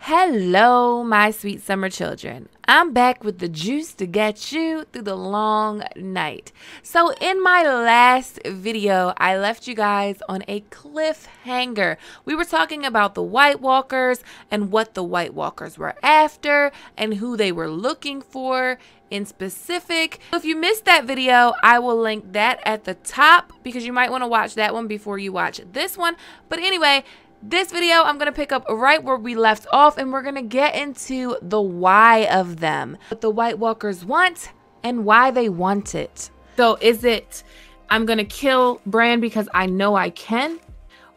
Hello, my sweet summer children. I'm back with the juice to get you through the long night. So, in my last video, I left you guys on a cliffhanger. We were talking about the White Walkers and what the White Walkers were after and who they were looking for in specific. If you missed that video, I will link that at the top because you might want to watch that one before you watch this one. But anyway, this video, I'm going to pick up right where we left off, and we're going to get into the why of them. What the White Walkers want and why they want it. So is it, I'm going to kill Bran because I know I can?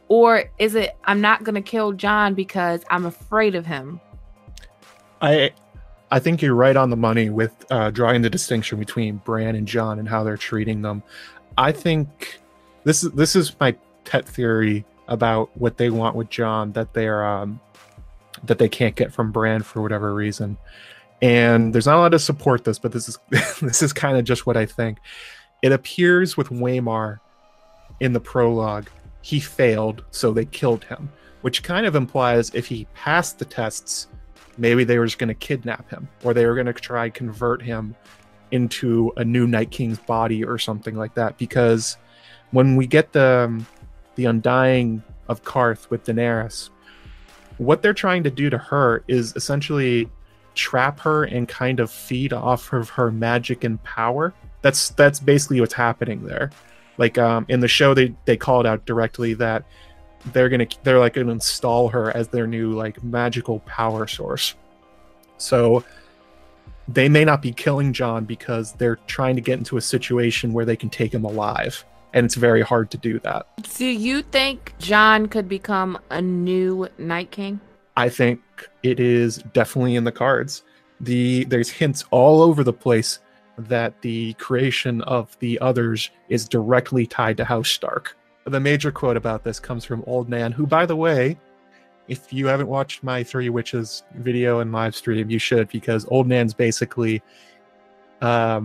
Or is it, I'm not going to kill Jon because I'm afraid of him? I think you're right on the money with drawing the distinction between Bran and Jon and how they're treating them. I think this is my pet theory about what they want with Jon that they can't get from Bran for whatever reason. And there's not a lot to support this, but this is this is kind of just what I think. It appears with Waymar in the prologue, he failed, so they killed him, which kind of implies if he passed the tests, maybe they were just going to kidnap him, or they were going to try and convert him into a new Night King's body or something like that. Because when we get the undying of Qarth with Daenerys, what they're trying to do to her is essentially trap her and kind of feed off of her magic and power. That's basically what's happening there. Like in the show, they call it out directly that they're like gonna install her as their new like magical power source. So they may not be killing Jon because they're trying to get into a situation where they can take him alive. And it's very hard to do that. Do you think Jon could become a new Night King? I think it is definitely in the cards. There's hints all over the place that the creation of the others is directly tied to House Stark. The major quote about this comes from Old Nan, who, by the way, if you haven't watched my Three Witches video and live stream, you should, because Old Nan's basically a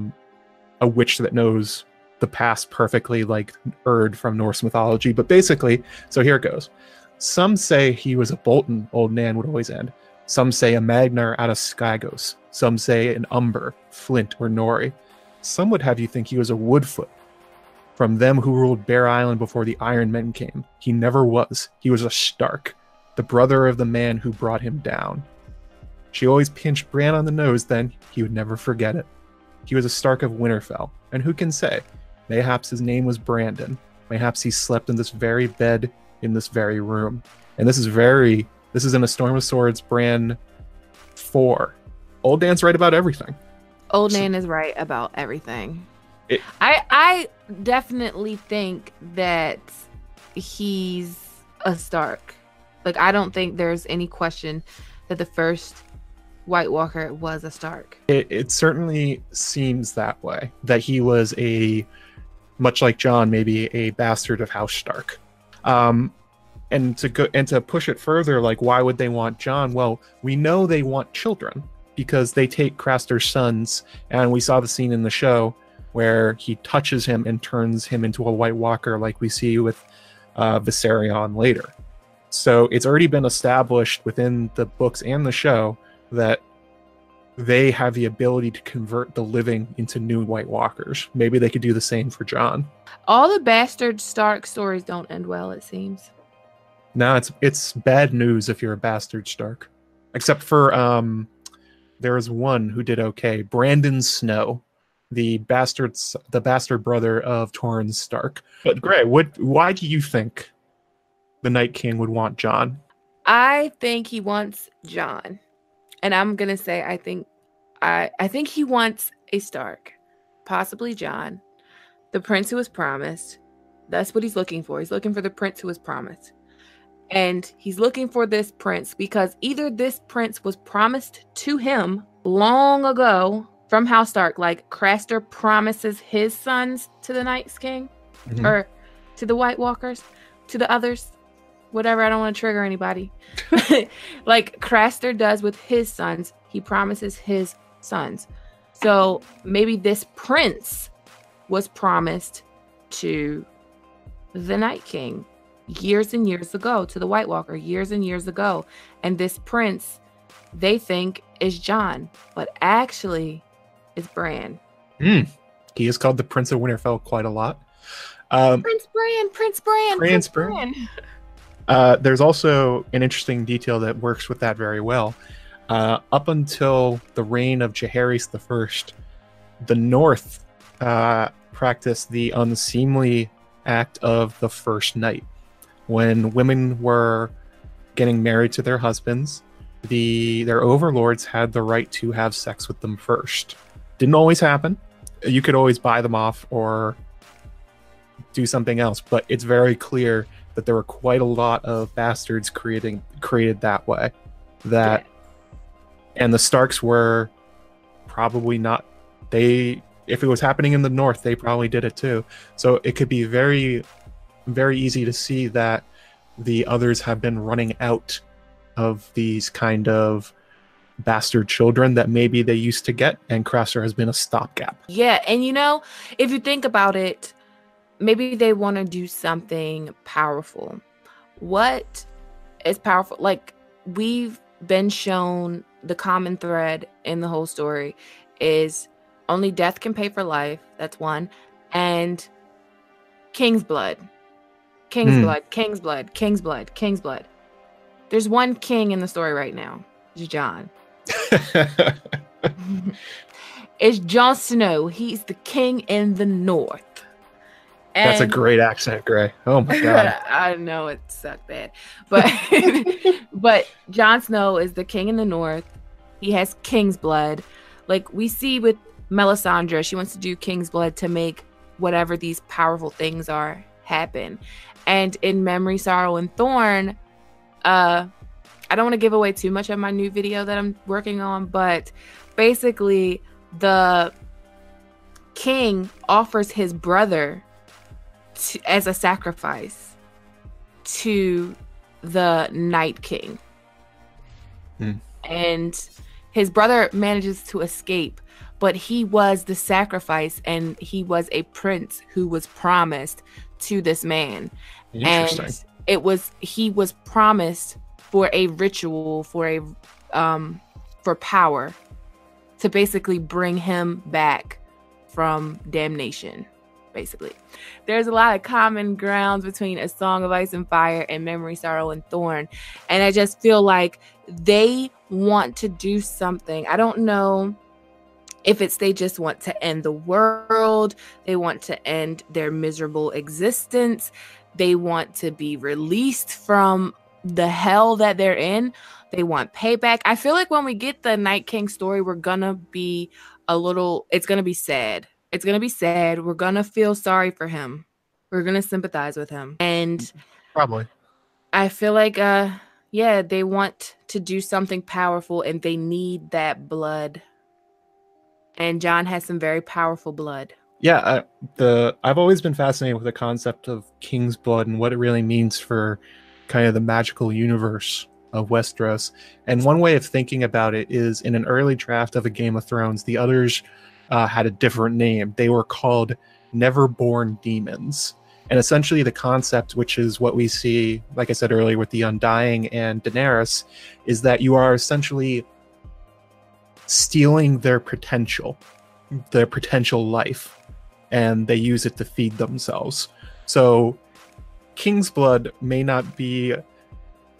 witch that knows the past perfectly, like Erd from Norse mythology. But basically, so here it goes. Some say he was a Bolton, Old Nan would always end. Some say a Magnar out of Skygos. Some say an Umber, Flint, or Nori. Some would have you think he was a Woodfoot, from them who ruled Bear Island before the Iron Men came. He never was. He was a Stark, the brother of the man who brought him down. She always pinched Bran on the nose then. He would never forget it. He was a Stark of Winterfell, and who can say? Mayhaps his name was Brandon. Mayhaps he slept in this very bed in this very room. And this is in A Storm of Swords, Bran 4. Old Nan's right about everything. Old Nan is right about everything. I definitely think that he's a Stark. Like, I don't think there's any question that the first White Walker was a Stark. It certainly seems that way, that he was much like Jon, maybe a bastard of House Stark. And to push it further, like, why would they want Jon? Well, we know they want children because they take Craster's sons, and we saw the scene in the show where he touches him and turns him into a White Walker, like we see with Viserion later. So it's already been established within the books and the show that they have the ability to convert the living into new White Walkers. Maybe they could do the same for Jon. All the bastard Stark stories don't end well, it seems. No, it's bad news if you're a bastard Stark. Except for there is one who did okay. Brandon Snow, the bastard brother of Torrhen Stark. But Gray, why do you think the Night King would want Jon? I think he wants Jon. And I'm going to say I think he wants a Stark, possibly Jon, the prince who was promised. That's what he's looking for. He's looking for the prince who was promised. And he's looking for this prince because either this prince was promised to him long ago from House Stark, like Craster promises his sons to the Night King, or to the White Walkers, to the others. Whatever, I don't want to trigger anybody. Like Craster does with his sons, he promises his sons. So maybe this prince was promised to the Night King years and years ago, to the White Walker years and years ago. And this prince they think is Jon, but actually it's Bran. He is called the Prince of Winterfell quite a lot. Prince Bran, Prince Bran, Prince Bran. There's also an interesting detail that works with that very well. Up until the reign of Jaehaerys I, the North practiced the unseemly act of the first night. When women were getting married to their husbands, their overlords had the right to have sex with them first. Didn't always happen. You could always buy them off or do something else, but it's very clear that there were quite a lot of bastards created that way. And the Starks were probably not. If it was happening in the North, they probably did it too. So it could be very, very easy to see that the others have been running out of these kind of bastard children that maybe they used to get, and Craster has been a stopgap. Yeah, and if you think about it, maybe they want to do something powerful. What is powerful? Like, we've been shown the common thread in the whole story is only death can pay for life. That's one. And King's blood. King's blood, King's blood, King's blood, King's blood. There's one king in the story right now. It's Jon. It's Jon Snow. He's the king in the North. And that's a great accent, Gray. Oh my god. I know it sucked bad. But but Jon Snow is the king in the North. He has King's blood. Like we see with Melisandre, she wants to do King's blood to make whatever these powerful things are happen. And in Memory, Sorrow, and Thorn, I don't want to give away too much of my new video that I'm working on, but basically the king offers his brother as a sacrifice to the Night King. And his brother manages to escape, but he was the sacrifice, and he was a prince who was promised to this man. And he was promised for a ritual, for power, to basically bring him back from damnation. Basically, there's a lot of common grounds between A Song of Ice and Fire and Memory, Sorrow, and Thorn, and I just feel like they want to do something. I don't know if it's they just want to end the world, they want to end their miserable existence, they want to be released from the hell that they're in, they want payback. I feel like when we get the Night King story, we're gonna be it's gonna be sad. It's going to be sad. We're going to feel sorry for him. We're going to sympathize with him. And probably, I feel like, they want to do something powerful and they need that blood. And Jon has some very powerful blood. Yeah. I've always been fascinated with the concept of King's blood and what it really means for kind of the magical universe of Westeros. And one way of thinking about it is in an early draft of A Game of Thrones, the others had a different name. They were called Neverborn Demons. And essentially the concept, which is what we see, like I said earlier, with the Undying and Daenerys, is that you are essentially stealing their potential life, and they use it to feed themselves. So King's blood may not be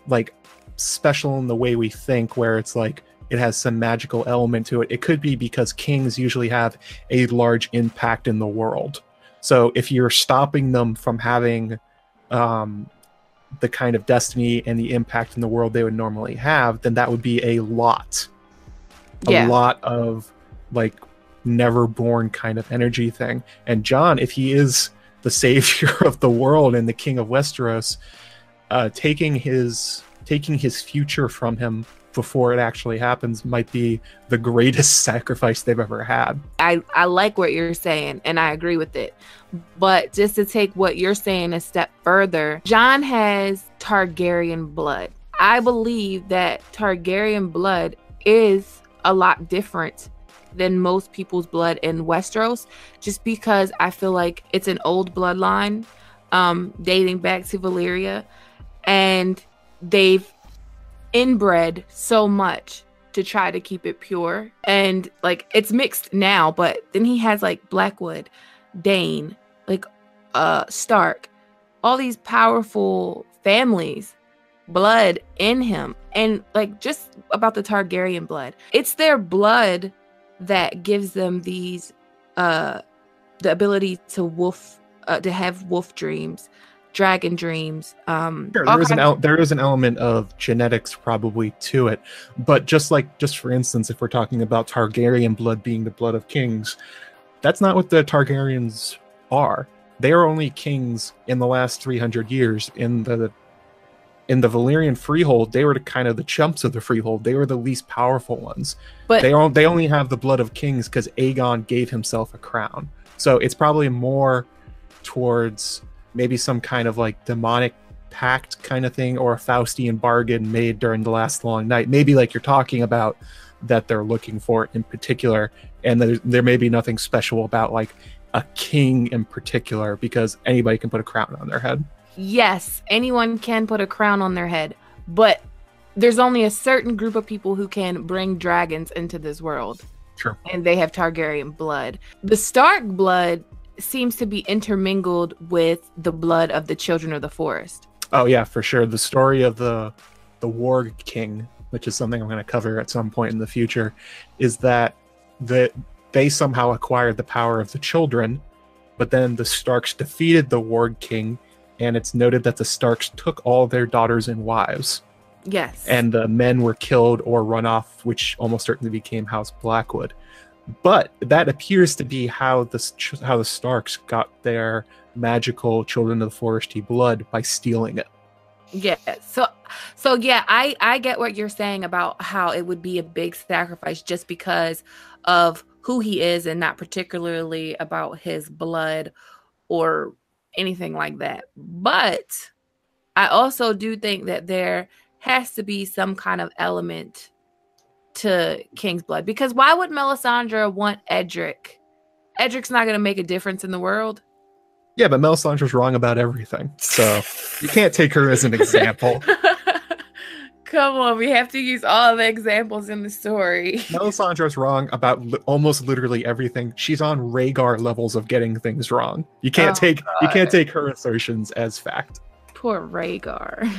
like special in the way we think, where it's like it has some magical element to it. It could be because kings usually have a large impact in the world. So if you're stopping them from having the kind of destiny and the impact in the world they would normally have, then that would be a lot of like never born kind of energy thing. And Jon, if he is the savior of the world and the king of Westeros, taking his future from him before it actually happens might be the greatest sacrifice they've ever had. I like what you're saying, and I agree with it. But just to take what you're saying a step further, Jon has Targaryen blood. I believe that Targaryen blood is a lot different than most people's blood in Westeros, just because I feel like it's an old bloodline dating back to Valyria, and they've inbred so much to try to keep it pure. And like it's mixed now, but then he has like Blackwood, Dane, like Stark, all these powerful families, blood in him. And like just about the Targaryen blood, it's their blood that gives them these the ability to have wolf dreams, dragon dreams. Sure, there is an element of genetics probably to it, but just for instance, if we're talking about Targaryen blood being the blood of kings, that's not what the Targaryens are. They are only kings in the last 300 years. In the Valyrian Freehold, they were the chumps of the Freehold. They were the least powerful ones. But they only have the blood of kings because Aegon gave himself a crown. So it's probably more towards maybe some kind of like demonic pact kind of thing, or a Faustian bargain made during the last long night. Maybe like you're talking about that they're looking for in particular. And there may be nothing special about like a king in particular, because anybody can put a crown on their head. Yes, anyone can put a crown on their head, but there's only a certain group of people who can bring dragons into this world. Sure. And they have Targaryen blood. The Stark blood seems to be intermingled with the blood of the Children of the Forest. Oh yeah, for sure. The story of the Warg King, which is something I'm going to cover at some point in the future, is that they somehow acquired the power of the children, but then the Starks defeated the Warg King, and it's noted that the Starks took all their daughters and wives. Yes. And the men were killed or run off, which almost certainly became House Blackwood. But that appears to be how the Starks got their magical Children of the Foresty blood, by stealing it. Yeah. So yeah, I get what you're saying about how it would be a big sacrifice just because of who he is, and not particularly about his blood or anything like that. But I also do think that there has to be some kind of element to King's blood, because why would Melisandre want Edric? Edric's not going to make a difference in the world. Yeah, but Melisandre's wrong about everything, so you can't take her as an example. Come on, we have to use all the examples in the story. Melisandre's wrong about almost literally everything. She's on Rhaegar levels of getting things wrong. You can't take her assertions as fact. Poor Rhaegar.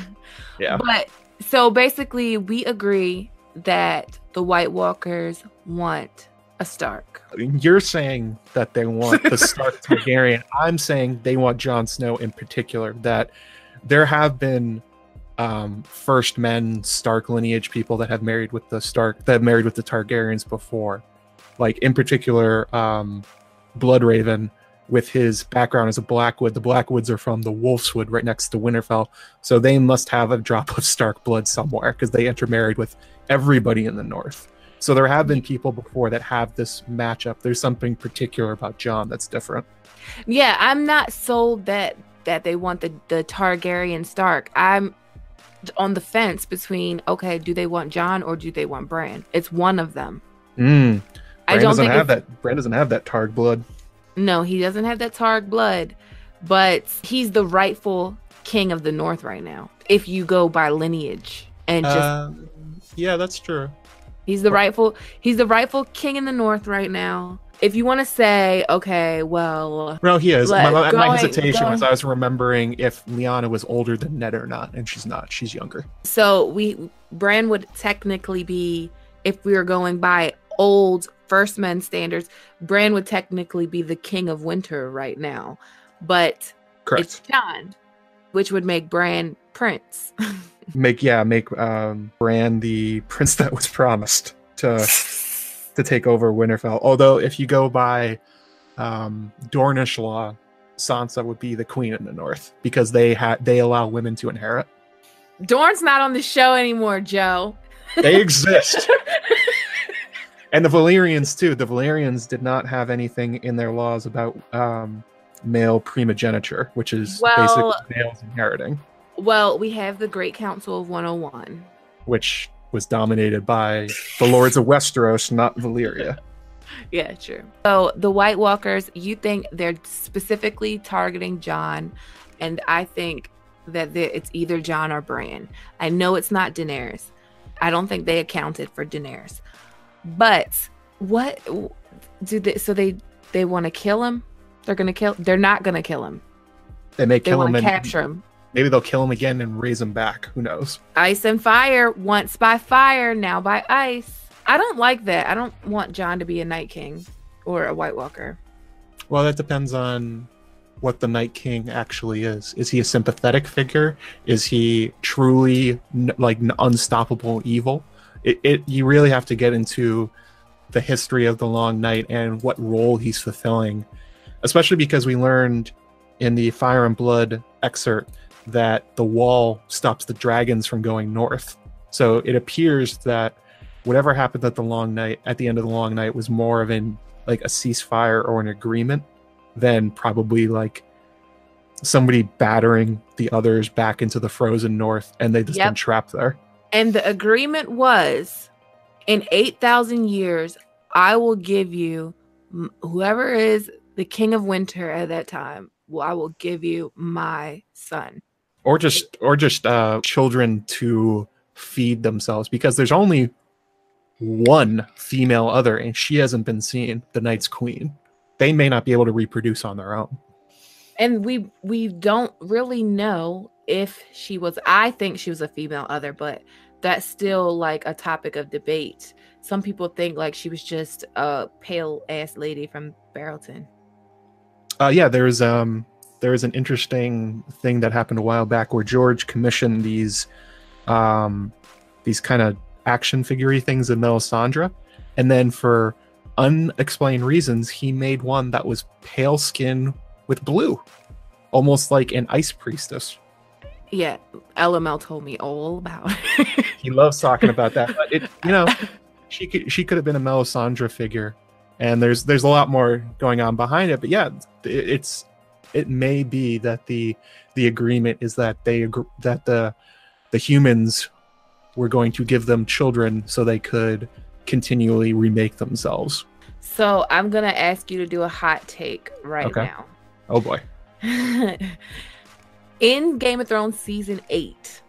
Yeah. But so basically, we agree that the White Walkers want a Stark. You're saying that they want the Stark Targaryen. I'm saying they want Jon Snow in particular. That there have been first men Stark lineage people that have married with the Targaryens before. Like in particular, Bloodraven, with his background as a Blackwood. The Blackwoods are from the Wolfswood right next to Winterfell, so they must have a drop of Stark blood somewhere because they intermarried with everybody in the North. So there have been people before that have this matchup. There's something particular about Jon that's different. Yeah, I'm not sold that they want the Targaryen Stark. I'm on the fence between, okay, do they want Jon or do they want Bran? It's one of them. Bran doesn't have that Targ blood. No, he doesn't have that Targ blood, but he's the rightful king of the North right now. If you go by lineage and just yeah, that's true. He's the rightful king in the North right now. If you want to say, okay, well, he is. My hesitation was I was remembering if Lyanna was older than Ned or not, and she's not. She's younger. So Bran would technically be, if we were going by old First Men standards, Bran would technically be the king of winter right now. But correct. It's Jon, which would make Bran prince. make Bran the prince that was promised to take over Winterfell. Although if you go by Dornish law, Sansa would be the queen in the North because they allow women to inherit. Dorne's not on the show anymore, Joe. They exist. And the Valyrians too. The Valyrians did not have anything in their laws about male primogeniture, which is basically males inheriting. Well, we have the Great Council of 101, which was dominated by the Lords of Westeros, not Valyria. Yeah, true. So the White Walkers, you think they're specifically targeting Jon, and I think that it's either Jon or Bran. I know it's not Daenerys. I don't think they accounted for Daenerys. But what do they? So they want to kill him. They're not gonna kill him. They may They kill want him to and capture him. maybe they'll kill him again and raise him back. Who knows? Ice and fire. Once by fire, now by ice. I don't like that. I don't want Jon to be a Night King or a White Walker. Well, that depends on what the Night King actually is. Is he a sympathetic figure? Is he truly unstoppable evil? You really have to get into the history of the Long Night and what role he's fulfilling, especially because we learned in the Fire and Blood excerpt that the wall stops the dragons from going north. So it appears that whatever happened at the end of the Long Night was more of a ceasefire or an agreement than probably like somebody battering the others back into the frozen north, and they just been trapped there. And the agreement was, in 8,000 years, I will give you whoever is the king of winter at that time. Well, I will give you my son, or just children to feed themselves, because there's only one female other, and she hasn't been seen. The Night's Queen. They may not be able to reproduce on their own. And we don't really know if she was. I think she was a female other, but that's still like a topic of debate. Some people think like she was just a pale ass lady from Barrowton. Yeah, there is an interesting thing that happened a while back where George commissioned these kind of action figure-y things of Melisandre, and then for unexplained reasons he made one that was pale skin with blue, almost like an ice priestess. Yeah, LML told me all about it. He loves talking about that, but she could have been a Melisandre figure, and there's a lot more going on behind it. But yeah, it may be that the agreement is that the humans were going to give them children so they could continually remake themselves. So I'm gonna ask you to do a hot take right now. Oh boy. In Game of Thrones season 8,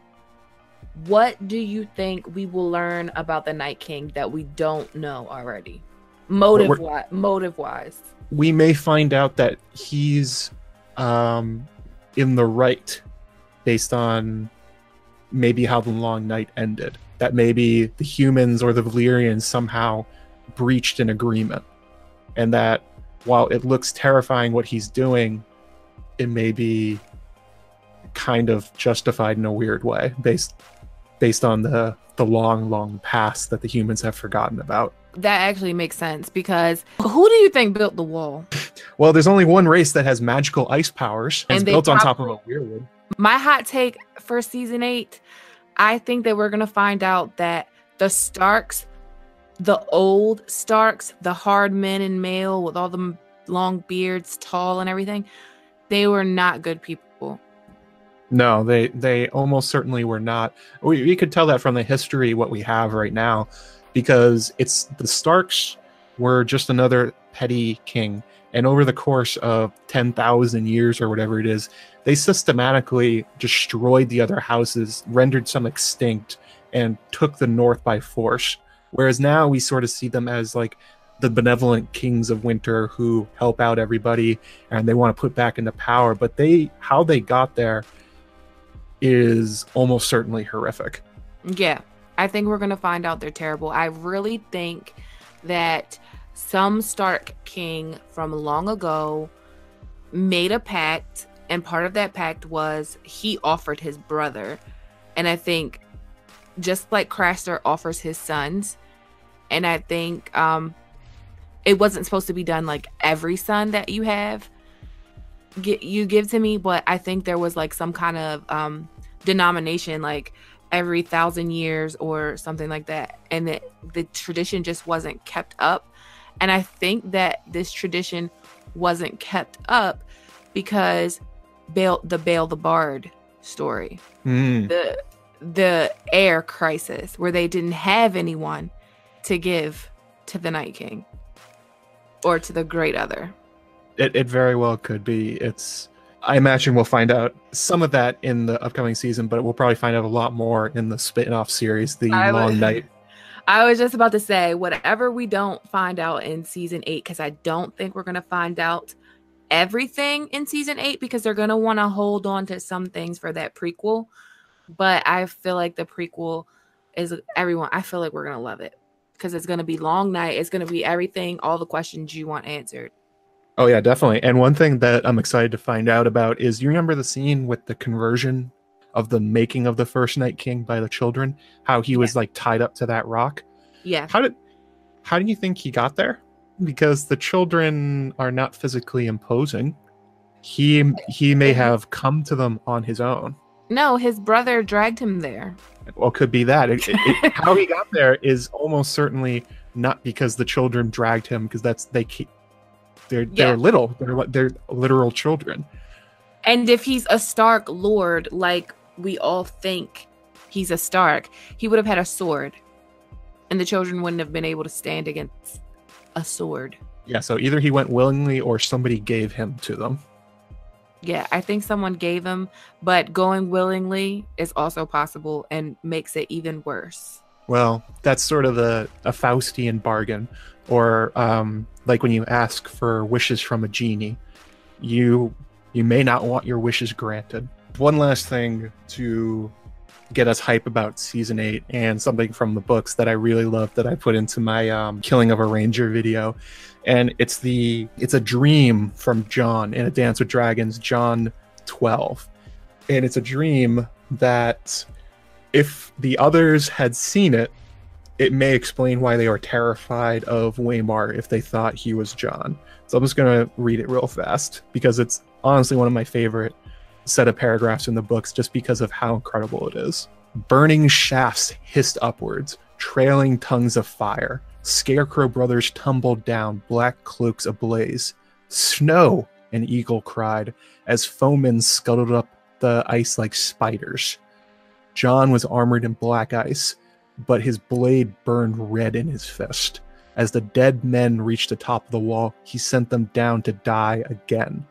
what do you think we will learn about the Night King that we don't know already? Motive wise. We may find out that he's in the right based on maybe how the Long Night ended. That maybe the humans or the Valyrians somehow breached an agreement, and that while it looks terrifying what he's doing, it may be kind of justified in a weird way based on the long past that the humans have forgotten about. That actually makes sense, because who do you think built the wall? Well, there's only one race that has magical ice powers and it's built on top of a weirwood. My hot take for season 8, I think that we're going to find out that the Starks, the old Starks, the hard men and male with all the long beards, tall and everything, they were not good people. No, they almost certainly were not. We could tell that from the history, what we have right now, because it's the Starks were just another petty king. And over the course of 10,000 years or whatever it is, they systematically destroyed the other houses, rendered some extinct, and took the North by force. Whereas now we sort of see them as like the benevolent kings of winter who help out everybody and they want to put back into power. But how they got there is almost certainly horrific. Yeah, I think we're going to find out they're terrible. I really think that some Stark king from long ago made a pact, and part of that pact was he offered his brother. And I think just like Craster offers his sons, and I think it wasn't supposed to be done like every son that you have you give to me, but I think there was like some kind of denomination like every 1,000 years or something like that, and that the tradition just wasn't kept up. And I think that this tradition wasn't kept up because Bael the Bard story, the heir crisis, where they didn't have anyone to give to the Night King or to the Great Other. It very well could be. I imagine we'll find out some of that in the upcoming season, but we'll probably find out a lot more in the spin-off series, The Long Night. I was just about to say, whatever we don't find out in season 8, because I don't think we're going to find out everything in season 8, because they're going to want to hold on to some things for that prequel. But I feel like the prequel is I feel like we're going to love it, because it's going to be Long Night. It's going to be everything, all the questions you want answered. Oh, yeah, definitely. And one thing that I'm excited to find out about is, you remember the scene with the conversion of the making of the first Night King by the children? How he was like tied up to that rock? Yeah. How do you think he got there? Because the children are not physically imposing. He may have come to them on his own. No, his brother dragged him there. Well, could be that. How he got there is almost certainly not because the children dragged him, because they're little. They're literal children. And if he's a Stark Lord, like we all think he's a Stark, he would have had a sword. And the children wouldn't have been able to stand against a sword. Yeah, so either he went willingly or somebody gave him to them. Yeah, I think someone gave him, but going willingly is also possible and makes it even worse. Well, that's sort of a Faustian bargain. Or like when you ask for wishes from a genie, you may not want your wishes granted. One last thing to get us hype about season 8, and something from the books that I really love that I put into my Killing of a Ranger video. And it's a dream from Jon in A Dance with Dragons, Jon 12. And it's a dream that if the others had seen it, it may explain why they were terrified of Waymar if they thought he was Jon. So I'm just going to read it real fast, because it's honestly one of my favorite set of paragraphs in the books, just because of how incredible it is. Burning shafts hissed upwards, trailing tongues of fire. Scarecrow brothers tumbled down, black cloaks ablaze. Snow, an eagle cried, as foemen scuttled up the ice like spiders. Jon was armored in black ice, but his blade burned red in his fist. As the dead men reached the top of the wall, he sent them down to die again.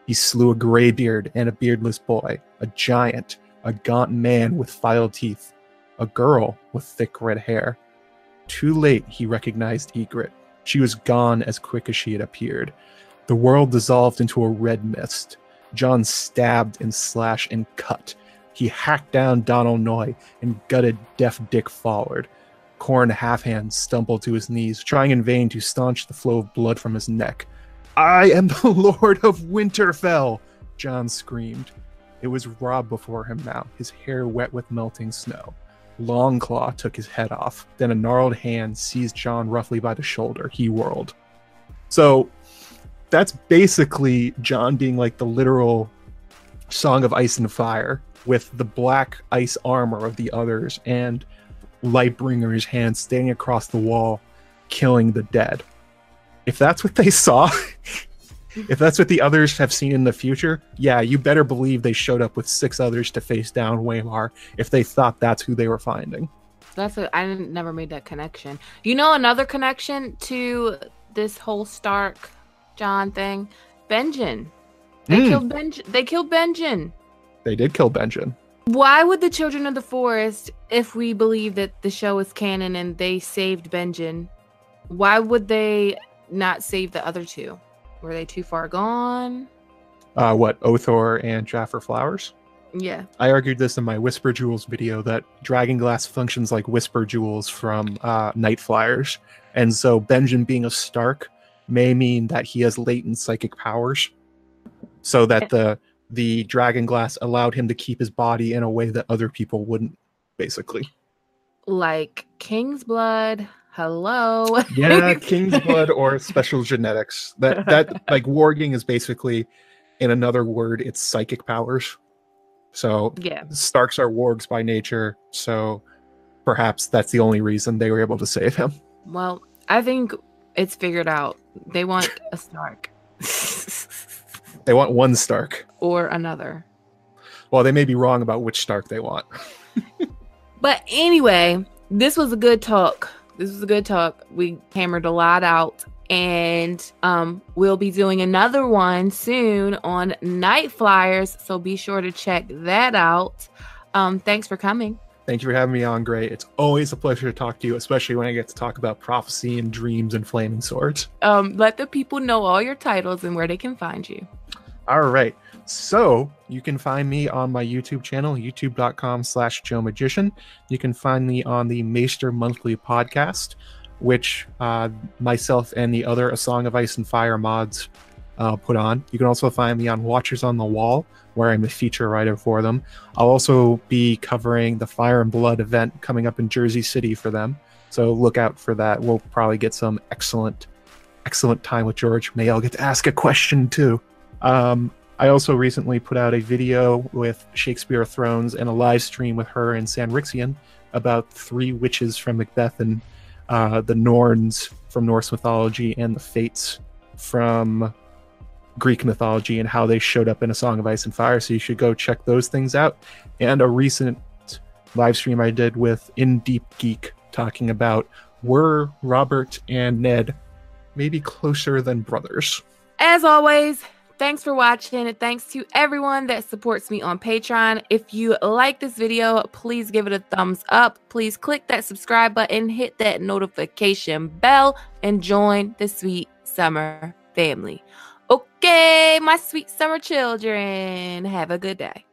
He slew a graybeard and a beardless boy, a giant, a gaunt man with filed teeth, a girl with thick red hair. Too late, he recognized Ygritte. She was gone as quick as she had appeared. The world dissolved into a red mist. Jon stabbed and slashed and cut. He hacked down Donal Noye and gutted Deaf Dick Follard. Corn Halfhand stumbled to his knees, trying in vain to staunch the flow of blood from his neck. I am the Lord of Winterfell, Jon screamed. It was Robb before him now, his hair wet with melting snow. Longclaw took his head off. Then a gnarled hand seized Jon roughly by the shoulder. He whirled. So that's basically Jon being like the literal Song of Ice and Fire, with the black ice armor of the others and Lightbringer's hand standing across the wall, killing the dead. If that's what they saw, if that's what the others have seen in the future, yeah, you better believe they showed up with 6 others to face down Waymar if they thought that's who they were finding. I never made that connection. You know, another connection to this whole Stark Jon thing, Benjen. They killed Benjen. They did kill Benjen. Why would the Children of the Forest, if we believe that the show is canon and they saved Benjen, why would they not save the other 2? Were they too far gone? Othor and Jaffer Flowers? Yeah. I argued this in my Whisper Jewels video, that Dragonglass functions like Whisper Jewels from Night Flyers. And so Benjen being a Stark may mean that he has latent psychic powers, so that the Dragonglass allowed him to keep his body in a way that other people wouldn't, basically. Like King's Blood. Hello. Yeah, King's Blood or special genetics. That like warging is basically, in another word, it's psychic powers. So yeah, Starks are wargs by nature, so perhaps that's the only reason they were able to save him. Well, I think it's figured out. They want a Stark. They want one Stark. Or another. Well, they may be wrong about which Stark they want. But anyway, this was a good talk. We hammered a lot out. And we'll be doing another one soon on Night Flyers, so be sure to check that out. Thanks for coming. Thank you for having me on, Gray. It's always a pleasure to talk to you, especially when I get to talk about prophecy and dreams and flaming swords. Let the people know all your titles and where they can find you. All right. So you can find me on my YouTube channel, youtube.com/JoeMagician. You can find me on the Maester Monthly podcast, which myself and the other A Song of Ice and Fire mods put on. You can also find me on Watchers on the Wall, where I'm a feature writer for them. I'll also be covering the Fire and Blood event coming up in Jersey City for them. So look out for that. We'll probably get some excellent time with George. May I'll get to ask a question too. I also recently put out a video with Shakespeare of Thrones and a live stream with her and Sanrixian about 3 witches from Macbeth and the Norns from Norse mythology and the Fates from Greek mythology and how they showed up in A Song of Ice and Fire. So you should go check those things out. And a recent live stream I did with In Deep Geek talking about, were Robert and Ned maybe closer than brothers? As always, thanks for watching, and thanks to everyone that supports me on Patreon. If you like this video, please give it a thumbs up. Please click that subscribe button, hit that notification bell, and join the Sweet Summer family. Okay, my sweet summer children, have a good day.